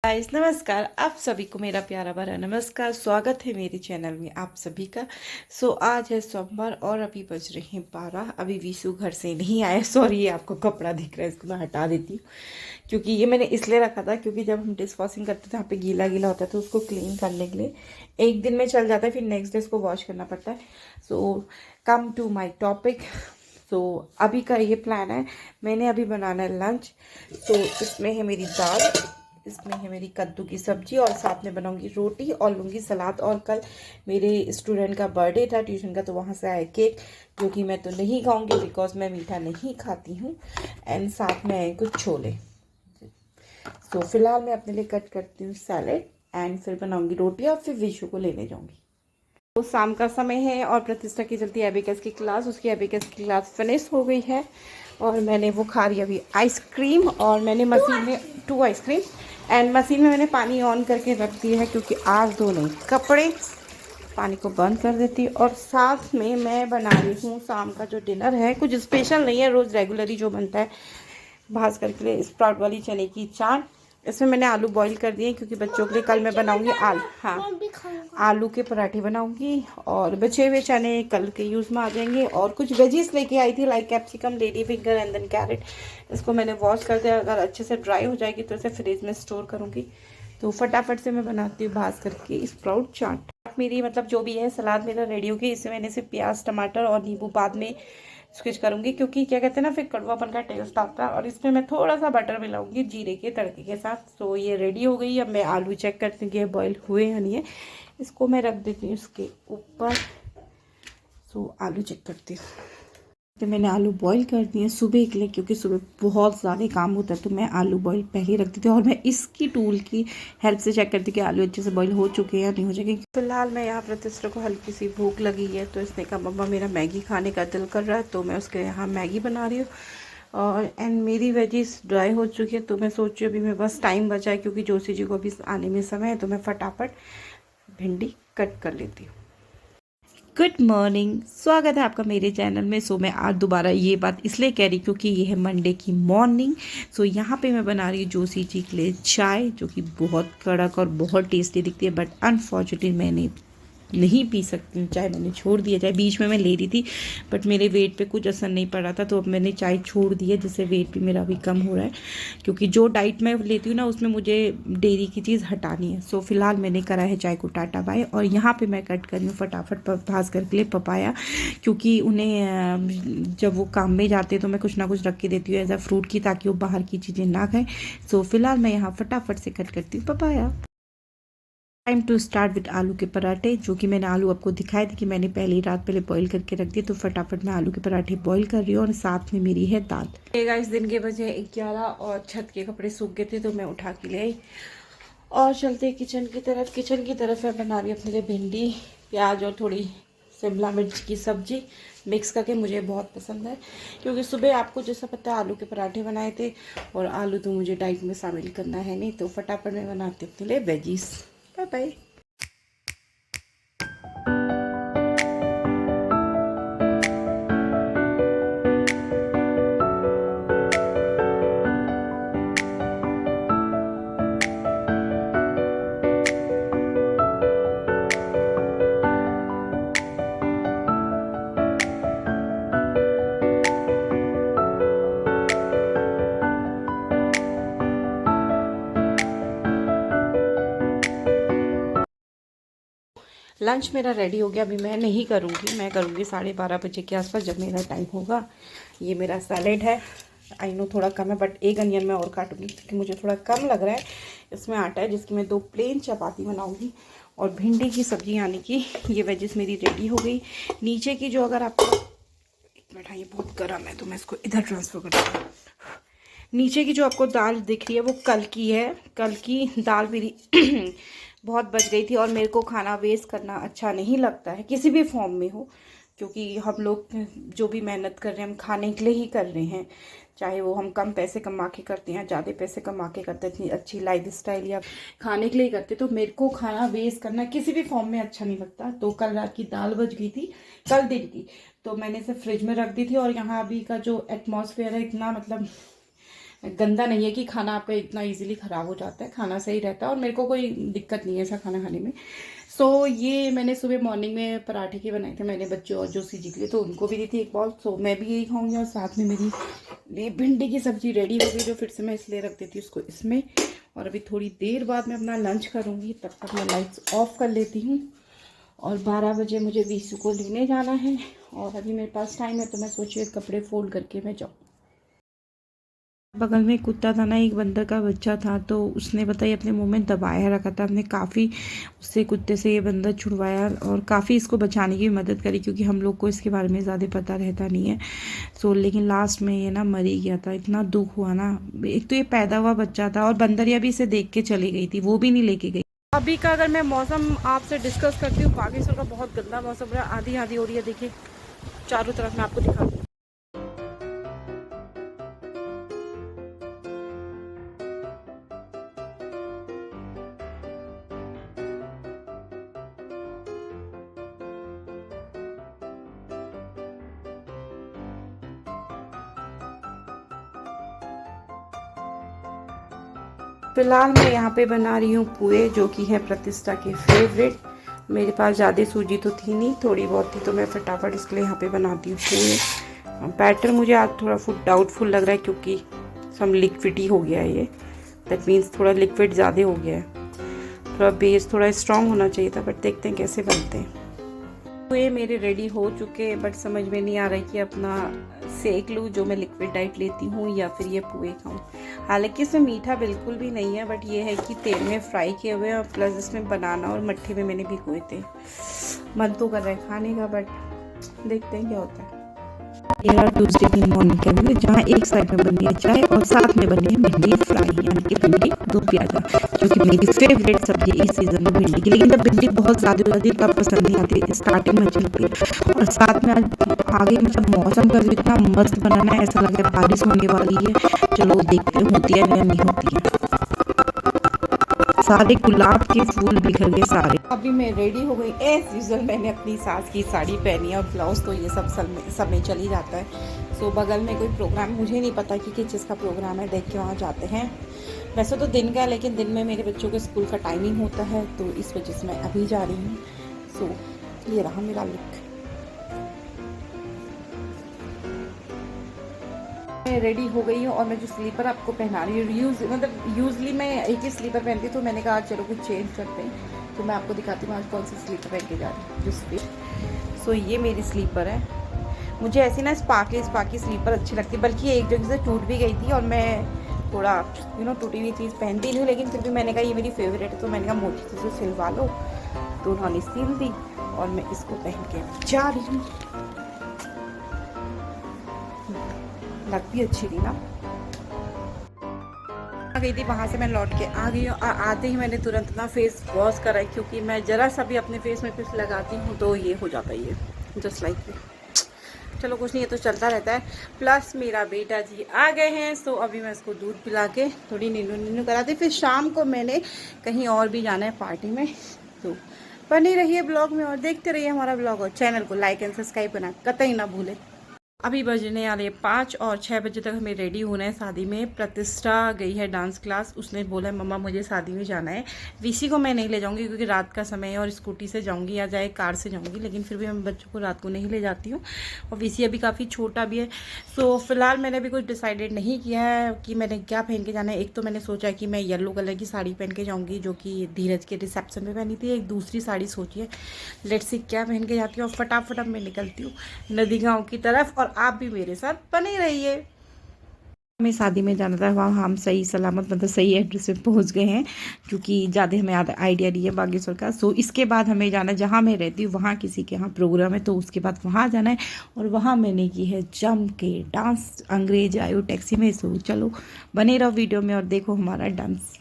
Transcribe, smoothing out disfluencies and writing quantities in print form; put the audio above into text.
Guys नमस्कार। आप सभी को मेरा प्यारा भरा नमस्कार। स्वागत है मेरे चैनल में आप सभी का। आज है सोमवार और अभी बज रहे हैं 12। अभी विशु घर से नहीं आया। सॉरी, ये आपको कपड़ा दिख रहा है, इसको मैं हटा देती हूँ क्योंकि ये मैंने इसलिए रखा था क्योंकि जब हम डिश वॉशिंग करते थे यहाँ पे गीला गीला होता है तो उसको क्लीन करने के लिए एक दिन में चल जाता है, फिर नेक्स्ट डे इसको वॉश करना पड़ता है। Come to my topic. अभी का ये प्लान है, मैंने अभी बनाना है लंच। इसमें है मेरी दाल, इसमें है मेरी कद्दू की सब्जी और साथ में बनाऊंगी रोटी और लूँगी सलाद। और कल मेरे स्टूडेंट का बर्थडे था ट्यूशन का, तो वहाँ से आया केक जो कि मैं तो नहीं खाऊंगी बिकॉज मैं मीठा नहीं खाती हूँ। एंड साथ में आए कुछ छोले। फिलहाल मैं अपने लिए कट करती हूँ सैलेड एंड फिर बनाऊंगी रोटी और फिर विशु को लेने जाऊंगी। शाम का समय है और प्रतिष्ठा की चलती है एबिकस की क्लास। उसकी एबिकस की क्लास फिनिश हो गई है और मैंने वो खा रही अभी आइसक्रीम। और मैंने मशीन में 2 आइसक्रीम एंड मशीन में मैंने पानी ऑन करके रख दिया है क्योंकि आज धोने कपड़े, पानी को बंद कर देती। और साथ में मैं बना रही हूँ शाम का जो डिनर है, कुछ स्पेशल नहीं है, रोज़ रेगुलरली जो बनता है। भास्कर के लिए स्प्राउट वाली चने की चाट। इसमें मैंने आलू बॉईल कर दिए क्योंकि बच्चों के लिए कल मैं बनाऊंगी आलू के पराठे बनाऊंगी। और बचे हुए चने कल के यूज़ में आ जाएंगे। और कुछ वेजीज लेके आई थी like capsicum, lady finger and then carrot. इसको मैंने वॉश कर दिया, अगर अच्छे से ड्राई हो जाएगी तो इसे फ्रिज में स्टोर करूँगी। तो फटाफट से मैं बनाती हूँ भास्कर की स्प्राउट चाट। मेरी मतलब जो भी है सलाद मेरा रेडी हो गई। इसमें मैंने सिर्फ प्याज टमाटर और नींबू बाद में स्विच करूंगी क्योंकि क्या कहते हैं ना, फिर कड़वापन का टेस्ट आता है। और इसमें मैं थोड़ा सा बटर मिलाऊंगी जीरे के तड़के के साथ। ये रेडी हो गई। अब मैं आलू चेक करती हूँ कि बॉईल हुए या नहीं है। इसको मैं रख देती हूँ इसके ऊपर। आलू चेक करती हूँ। तो मैंने आलू बॉईल कर दिए सुबह के लिए क्योंकि सुबह बहुत ज़्यादा काम होता है, तो मैं आलू बॉईल पहले ही रख देती हूँ। और मैं इसकी टूल की हेल्प से चेक करती हूँ कि आलू अच्छे से बॉईल हो चुके हैं या नहीं हो चुके। फिलहाल मैं यहाँ प्रतिष्ठा को हल्की सी भूख लगी है तो इसने कहा मम्मा मेरा मैगी खाने का दिल कर रहा है, तो मैं उसके यहाँ मैगी बना रही हूँ। और मेरी वेजीज ड्राई हो चुकी है तो मैं सोच रही हूँ अभी मैं बस टाइम बचा है क्योंकि जोशी जी को अभी आने में समय है, तो मैं फटाफट भिंडी कट कर लेती हूँ। गुड मॉर्निंग, स्वागत है आपका मेरे चैनल में। मैं आज दोबारा ये बात इसलिए कह रही क्योंकि ये है मंडे की मॉर्निंग। यहाँ पे मैं बना रही हूँ जोशी जी के लिए चाय, जो कि बहुत कड़क और बहुत टेस्टी दिखती है। बट अनफॉर्चुनेटली मैंने नहीं पी सकती हूँ चाय, मैंने छोड़ दिया। चाय बीच में मैं ले रही थी बट मेरे वेट पे कुछ असर नहीं पड़ रहा था, तो अब मैंने चाय छोड़ दी है, जिससे वेट भी मेरा अभी कम हो रहा है। क्योंकि जो डाइट मैं लेती हूँ ना उसमें मुझे डेयरी की चीज़ हटानी है। फिलहाल मैंने करा है चाय को टाटा बाय। और यहाँ पे मैं कट कर रही हूँ फटाफट भास्कर के लिए पपाया, क्योंकि उन्हें जब वो काम में जाते हैं तो मैं कुछ ना कुछ रख के देती हूँ एज अ फ्रूट की, ताकि वो बाहर की चीज़ें ना खाएं। फिलहाल मैं यहाँ फटाफट से कट करती हूँ papaya. Time to start with आलू के पराठे, जो कि मैंने आलू आपको दिखाए थे कि मैंने पहले ही रात पहले बॉईल करके रख दिए। तो फटाफट मैं आलू के पराठे बॉईल कर रही हूँ और साथ में मेरी है दाल। गाइस दिन के बजे 11 और छत के कपड़े सूख गए थे तो मैं उठा के ले आई। और चलते किचन की तरफ। मैं बना रही हूँ अपने लिए भिंडी, प्याज और थोड़ी शिमला मिर्च की सब्जी मिक्स करके। मुझे बहुत पसंद है क्योंकि सुबह आपको जैसा पता है आलू के पराठे बनाए थे और आलू तो मुझे डाइट में शामिल करना है नहीं, तो फटाफट मैं बनाती हूँ अपने लिए वेजीज। Bye bye. लंच मेरा रेडी हो गया। अभी मैं नहीं करूँगी, मैं करूँगी 12:30 बजे के आसपास जब मेरा टाइम होगा। ये मेरा सैलेड है, आई नो थोड़ा कम है बट एक अनियन मैं और काटूंगी क्योंकि मुझे थोड़ा कम लग रहा है। इसमें आटा है जिसकी मैं 2 प्लेन चपाती बनाऊंगी। और भिंडी की सब्जी यानी कि ये वेजिस मेरी रेडी हो गई। नीचे की जो अगर आपको एक मिनट, ये बहुत गर्म है तो मैं इसको इधर ट्रांसफ़र करती हूँ। नीचे की जो आपको दाल दिख रही है वो कल की है। कल की दाल मेरी बहुत बच गई थी और मेरे को खाना वेस्ट करना अच्छा नहीं लगता है किसी भी फॉर्म में हो, क्योंकि हम लोग जो भी मेहनत कर रहे हैं हम खाने के लिए ही कर रहे हैं। चाहे वो हम कम पैसे कमा के करते हैं, ज़्यादा पैसे कमा के करते हैं, इतनी अच्छी लाइफ स्टाइल या खाने के लिए करते, तो मेरे को खाना वेस्ट करना किसी भी फॉर्म में अच्छा नहीं लगता। तो कल रात की दाल बच गई थी, कल दिन की, तो मैंने इसे फ्रिज में रख दी थी। और यहाँ अभी का जो एटमॉस्फेयर है इतना मतलब गंदा नहीं है कि खाना आपका इतना इजीली ख़राब हो जाता है, खाना सही रहता है और मेरे को कोई दिक्कत नहीं है ऐसा खाना खाने में। सो ये मैंने सुबह मॉर्निंग में पराठे के बनाए थे मैंने बच्चों और जोशी जी के लिए, तो उनको भी दी थी एक बॉल। सो मैं भी यही खाऊंगी और साथ में मेरी ये भिंडी की सब्ज़ी रेडी हो गई, जो फिर से मैं इसलिए रख देती हूँ उसको इसमें। और अभी थोड़ी देर बाद मैं अपना लंच करूँगी, तब तक मैं लाइट्स ऑफ कर लेती हूँ। और 12 बजे मुझे विशु को लेने जाना है और अभी मेरे पास टाइम है, तो मैं सोची कपड़े फोल्ड करके मैं जाऊँ। बगल में कुत्ता था ना, एक बंदर का बच्चा था, तो उसने बताइए अपने मुंह में दबाया रखा था। हमने काफ़ी उससे कुत्ते से ये बंदर छुड़वाया और काफ़ी इसको बचाने की मदद करी, क्योंकि हम लोग को इसके बारे में ज़्यादा पता रहता नहीं है। सो लेकिन लास्ट में ये ना मर ही गया था। इतना दुख हुआ ना, एक तो ये पैदा हुआ बच्चा था और बंदरिया भी इसे देख के चली गई थी, वो भी नहीं लेके गई। अभी का अगर मैं मौसम आपसे डिस्कस करती हूँ, बागेश्वर का बहुत गंदा मौसम है, आधी आधी हो रही है। देखिए चारों तरफ मैं आपको दिखाती हूँ। फिलहाल मैं यहाँ पे बना रही हूँ पुए, जो कि है प्रतिष्ठा के फेवरेट। मेरे पास ज़्यादा सूजी तो थी नहीं, थोड़ी बहुत थी, तो मैं फटाफट इसके लिए यहाँ पे बनाती हूँ पुए। बैटर मुझे आज थोड़ा डाउटफुल लग रहा है, क्योंकि सब लिक्विड ही हो गया है ये। दैट मीन्स थोड़ा लिक्विड ज़्यादा हो गया है, थोड़ा बेस थोड़ा स्ट्रॉन्ग होना चाहिए था, बट देखते हैं कैसे बनते हैं। पुए मेरे रेडी हो चुके हैं, बट समझ में नहीं आ रहा है कि अपना सेक लूँ जो मैं लिक्विड डाइट लेती हूँ, या फिर ये पुए खाऊँ। हालांकि इसमें मीठा बिल्कुल भी नहीं है, बट ये है कि तेल में फ्राई किए हुए और प्लस इसमें बनाना और मट्ठे में मैंने भिगोए थे। मन तो कर रहा है खाने का, बट देखते हैं क्या होता है। यार ट्यूसडे की मॉर्निंग का व्यू, जहाँ एक साइड में बनी है चाय और साथ में बनी है भिंडी फ्राई, यानी कि भिंडी दो प्याजा, जो कि मेरी फेवरेट सब्जी इस सीजन में भिंडी की। लेकिन जब भिंडी बहुत ज़्यादा हो जाती है तब पसंद नहीं आती, स्टार्टिंग में अच्छी लगती है। और साथ में आगे मतलब मौसम का भी इतना मस्त बनाना है, ऐसा लग रहा है बारिश होने वाली है। चलो देखते हैं होती है या नहीं होती है। सारे गुलाब के फूल बिखर गए सारे। अभी मैं रेडी हो गई एज यूजुअल। मैंने अपनी सास की साड़ी पहनी है और ब्लाउज तो ये सब में चल ही जाता है। सो बगल में कोई प्रोग्राम, मुझे नहीं पता कि किस चीज़ का प्रोग्राम है, देख के वहाँ जाते हैं। वैसे तो दिन का है, लेकिन दिन में मेरे बच्चों के स्कूल का टाइमिंग होता है, तो इस वजह से मैं अभी जा रही हूँ। सो ये रहा मेरा लुक। मैं रेडी हो गई हूँ और मैं जो स्लीपर आपको पहना रही हूँ, यूजली मैं एक ही स्लीपर पहनती हूँ, तो मैंने कहा चलो कुछ चेंज करते हैं। तो मैं आपको दिखाती हूँ आज कौन सी स्लीपर पहन के जा रही हूँ। सो ये मेरी स्लीपर है। मुझे ऐसी ना स्पार्कली स्लीपर अच्छी लगती है, बल्कि एक जगह से टूट भी गई थी और मैं थोड़ा टूटी हुई चीज़ पहनती नहीं हूँ, लेकिन फिर भी मैंने कहा ये मेरी फेवरेट है, तो मैंने कहा मोटी चीज़ सिलवा लो। तो उन्होंने सिल दी और मैं इसको पहन के जा रही हूँ। लग भी अच्छी थी ना। आ गई थी वहाँ से, मैं लौट के आ गई हूँ। आते ही मैंने तुरंत ना फेस वॉश करा, क्योंकि मैं ज़रा सा भी अपने फेस में कुछ लगाती हूँ तो ये हो जाता है, ये जस्ट लाइक। चलो कुछ नहीं, ये तो चलता रहता है। प्लस मेरा बेटा जी आ गए हैं, सो अभी मैं इसको दूध पिला के थोड़ी नीनू कराती। फिर शाम को मैंने कहीं और भी जाना है पार्टी में। तो बनी रहिए ब्लॉग में और देखते रहिए हमारा ब्लॉग, और चैनल को लाइक एंड सब्सक्राइब करना कतई ना भूलें। अभी बजने वाले 5 और 6 बजे तक हमें रेडी होना है शादी में। प्रतिष्ठा गई है डांस क्लास, उसने बोला है मम्मा मुझे शादी में जाना है। वीसी को मैं नहीं ले जाऊंगी क्योंकि रात का समय है और स्कूटी से जाऊंगी या जाए कार से जाऊंगी, लेकिन फिर भी मैं बच्चों को रात को नहीं ले जाती हूँ और वीसी अभी काफ़ी छोटा भी है। सो फिलहाल मैंने अभी कुछ डिसाइडेड नहीं किया है कि मैंने क्या पहन के जाना है। एक तो मैंने सोचा कि मैं येलो कलर की साड़ी पहन के जाऊँगी, जो कि धीरज के रिसेप्शन में पहनी थी। एक दूसरी साड़ी सोची है, लेट्स सी क्या पहन के जाती हूँ। और फटाफट अब मैं निकलती हूँ नदी गाँव की तरफ, और आप भी मेरे साथ बने रहिए। हमें शादी में जाना था, वहाँ हम सही सलामत मतलब सही एड्रेस पे पहुँच गए हैं, क्योंकि ज़्यादा हमें आइडिया नहीं है बागेश्वर का। सो इसके बाद हमें जाना, जहाँ मैं रहती हूँ वहाँ किसी के यहाँ प्रोग्राम है, तो उसके बाद वहाँ जाना है। और वहाँ मैंने की है जम के डांस, अंग्रेज आयो टैक्सी में। सो चलो बने रहो वीडियो में और देखो हमारा डांस।